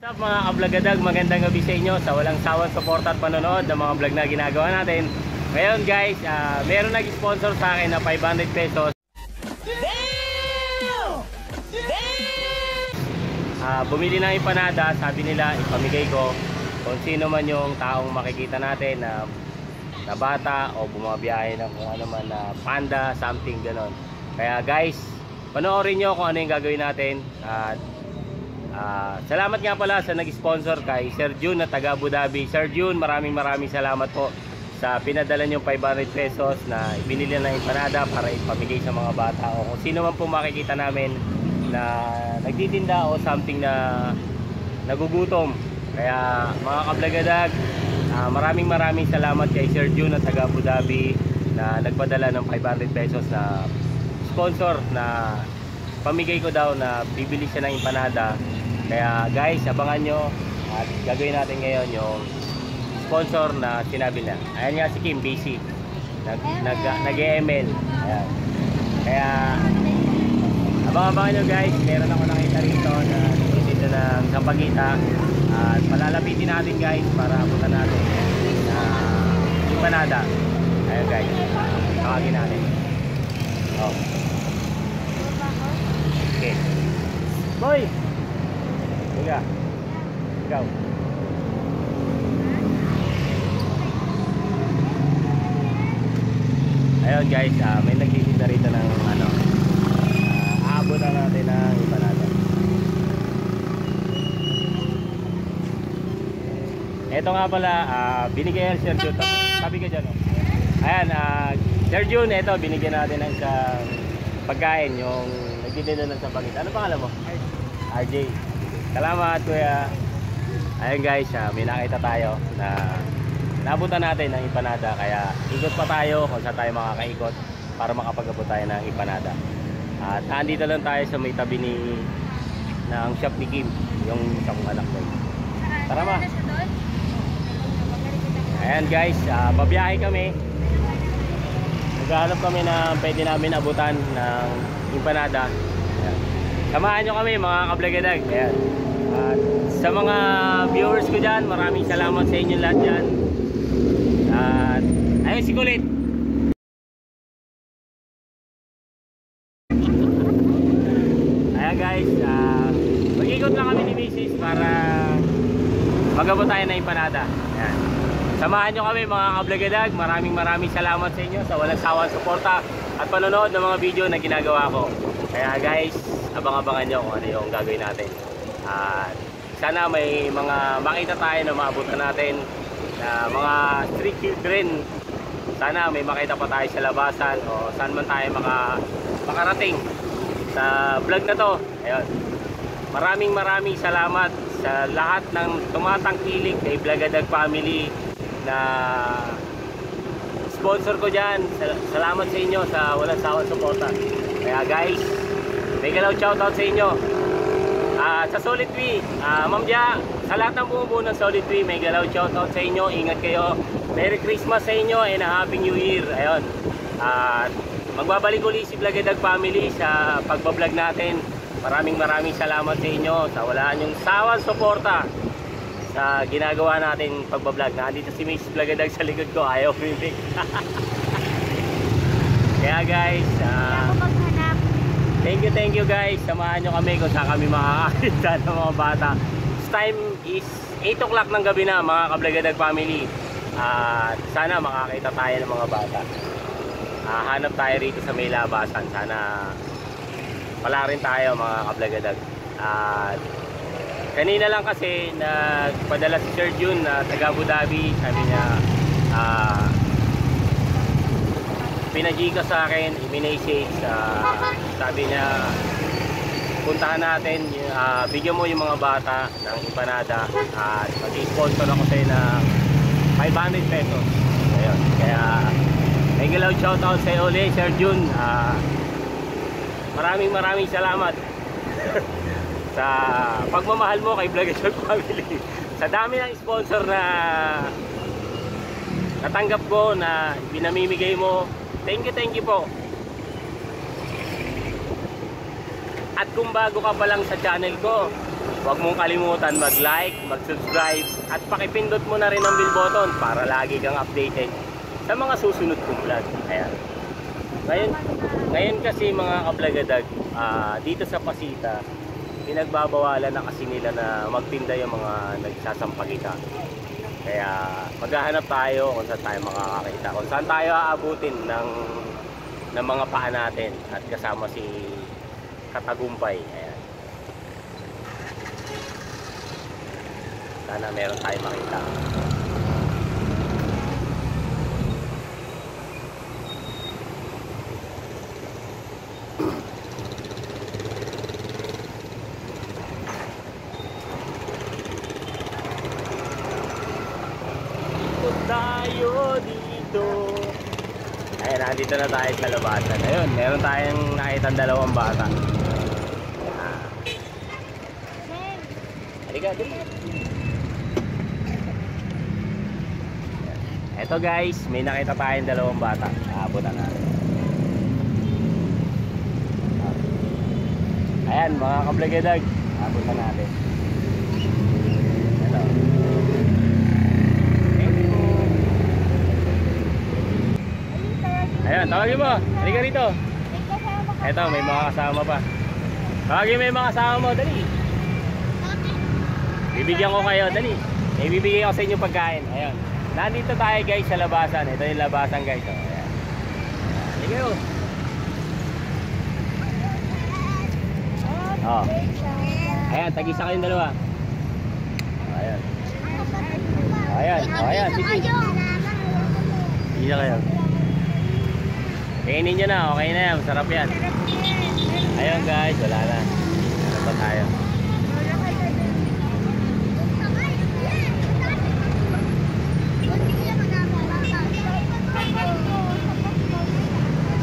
What's up mga kablagadag, magandang gabi sa inyo sa walang sawang support at panonood ng mga vlog na ginagawa natin. Ngayon guys, meron nag-sponsor sa akin na 500 pesos. Bumili ng empanada, sabi nila ipamigay ko kung sino man yung taong makikita natin na bata o bumabiyahe ng kung ano man na panda, something ganon. Kaya guys, panoorin nyo kung ano yung gagawin natin. Salamat nga pala sa nag-sponsor kay Sir June na taga Abu Dhabi. Sir June, maraming salamat po sa pinadala nyo 500 pesos na binili ng empanada para ipamigay sa mga bata o kung sino man po makikita namin na nagtitinda o something na nagugutom. Kaya mga kablagadag, maraming salamat kay Sir June na taga Abu Dhabi na nagpadala ng 500 pesos na sponsor na pamigay ko daw na bibili siya ng empanada. Kaya guys, abangan nyo at gagawin natin ngayon yung sponsor na sinabi na. Ayan nga si Kim, busy nag-ML. Ayan. Kaya abangan nyo guys, meron ako nakita rito na dito ng Sampaguita at palalapitin natin guys para abutan natin na empanada. Ayan guys, tawagin natin. Okay. Boy! Higa. Ikaw. Ayun guys, may nagtitinda rito ng ano. Aabutan natin ng empanada. Ito nga pala, binigyan Sir June. Tabi ka dyan. Ayan, Sir June, ito binigyan natin ng isang pagkain, yung nagtitinda ng Sampaguita. Ano pangalan mo? RJ. Salamat kuya. Ayun guys, may nakita tayo na nabutan natin ng empanada. Kaya ikot pa tayo kung saan tayo makakaikot para makapag-abot tayo ng empanada. At andito lang tayo sa may tabi ng shop ni Kim, yung isang anak ko. Tara ma. Ayan guys, babiyahe kami. Maghahanap kami na pwede namin abutan ng empanada. Ayan. Samahan nyo kami mga kablagadag. Ayan. At sa mga viewers ko dyan, maraming salamat sa inyo lahat dyan. At ayun si Kulit. Ayan guys, mag-ikot lang kami ni Mrs. para mag-abot tayo ng empanada. Ayan. Samahan nyo kami mga kablagadag. Maraming salamat sa inyo sa walang sawang suporta at panonood ng mga video na ginagawa ko. Kaya guys, abang-abangan nyo kung ano yung gagawin natin. At sana may mga makita tayo na maabutan natin na mga street children. Sana may makita pa tayo sa labasan o saan man tayo makarating sa vlog na to. Ayun. Maraming salamat sa lahat ng tumatangkilik kay Blagadag Family na sponsor ko dyan. Salamat sa inyo sa walang sawang suporta. Kaya guys, mega loud shoutout sa inyo. Sa Solid Tree, Ma'am Dia, sa lahat ng bumubuo ng Solid Tree, mega loud shoutout sa inyo. Ingat kayo. Merry Christmas sa inyo and a Happy New Year. Ayun. Magbabalik ulit si Blagadag Family sa pagbablog natin. Maraming salamat sa inyo sa wala nyong sawang suporta sa ginagawa natin pagbablog. Nandito si Miss Blagadag sa likod ko, ayaw mimik. Kaya guys, thank you guys. Samahan nyo kami kung saan kami makakakita ng mga bata. This time is 8 o'clock ng gabi na mga Kablagadag Family. Sana makakita tayo ng mga bata. Hanap tayo rito sa may labasan. Sana pala rin tayo mga Kablagadag. Kanina lang kasi nagpadala si Sir June na taga Abu Dhabi. Sabi niya pinagika sa akin, i-message, sabi niya puntahan natin, bigyan mo yung mga bata ng empanada at mag-sponsor ako sa'yo na 500 pesos. Ayun. Kaya mega loud shoutout sa'yo ulit Sir June. Maraming salamat sa pagmamahal mo kay Blagadag Family. Sa dami ng sponsor na natanggap ko na pinamimigay mo, thank you po. At kung bago ka pa lang sa channel ko, huwag mong kalimutan mag-like, mag-subscribe, at pakipindot mo na rin ang bell button para lagi kang updated sa mga susunod kong vlog. Ayan. Ngayon kasi mga kablagadag, dito sa Pasita, pinagbabawalan na kasi nila na magtinda yung mga nagsasampagita. Kaya maghahanap tayo kung saan tayo makakakita, kung saan tayo aabutin ng mga paa natin, at kasama si Katagumpay. Ayan. Sana meron tayo makita. Ikot tayo dito. Ayan, nandito na tayo sa labasan. Ayun, meron tayong nakitang dalawang bata. Halika, dali. Eto guys, may nakita tayong dalawang bata. Aabutan natin. Ayan, mga kablagadag, aabutan natin. Ito. Ayan, tawagin mo. Halika rito. Eto, may mga kasama pa. Tawagin mo yung mga kasama mo, dali. Bibigyan ko kayo, dali. May bibigyan ko sa inyo pagkain. Ayan. Nandito tayo guys sa labasan. Ito yung labasan guys. Ayan. Halika yun. Oh. Ayan, tag-isa kayong dalawa. Ayan. Ayan, ayan, sige. Sige na kayo. Kainin nyo na, okay na yan, masarap yan. Ayun guys, wala na. Ano pa tayo?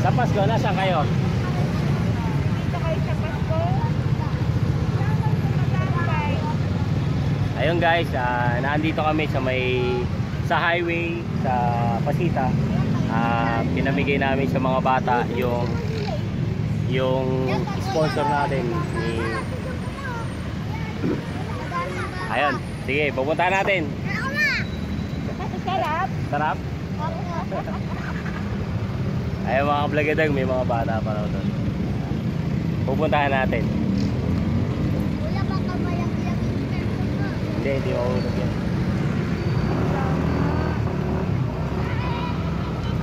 Sa Pasko, nasaan kayo? Dito kayo sa Pasko. Ayun guys, nandito kami sa highway sa Pasita. Pinamigay namin sa mga bata yung sponsor natin ayun, sige, pupuntahan natin. Sarap. Sarap? Ayun mga kablagadag, may mga bata pa raw doon. Pupuntahan natin. Wala bang kamayang-yak yung person mo? Hindi mahulog yan.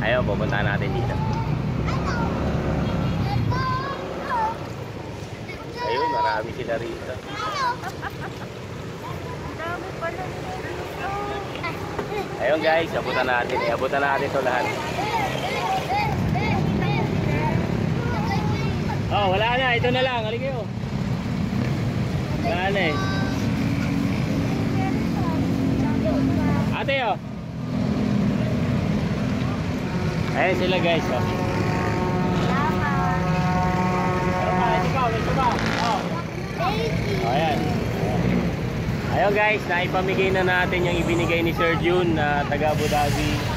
Ayun, pupuntahan natin dito. Ayun, marami sila rito. Dami pala nito. Ayun guys, abutan natin. Abutan natin ito lahat. Oh, wala na. Ito na lang. Halika kayo. Wala na eh. Ate oh. Ayun sila guys. Oh. Ito ba? Oh. Ayan. Ayun guys, naipamigay na natin yung ibinigay ni Sir Jun na taga Abu Dhabi.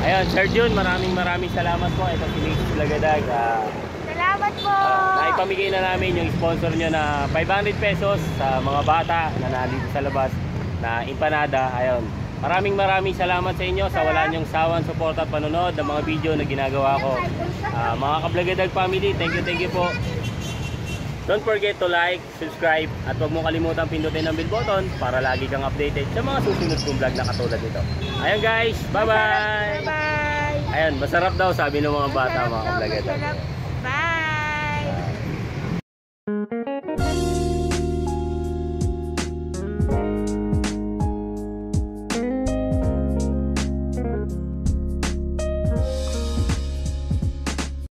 Ayun, Sir Jun, maraming salamat po. Ito si Mrs. Lagadag. Salamat po. Naipamigay na namin yung sponsor nyo na 500 pesos sa mga bata na nandito sa labas na empanada. Ayun. Maraming salamat sa inyo sa wala nyong sawang support at panonood ng mga video na ginagawa ko. Mga Kablagadag family, thank you po. Don't forget to like, subscribe, at huwag mong kalimutan pindutin ang bell button para lagi kang updated sa mga susunod kong vlog na katulad nito. Ayan guys, bye bye! Bye-bye! Ayan, masarap daw sabi ng mga bata, mga Kablagadag.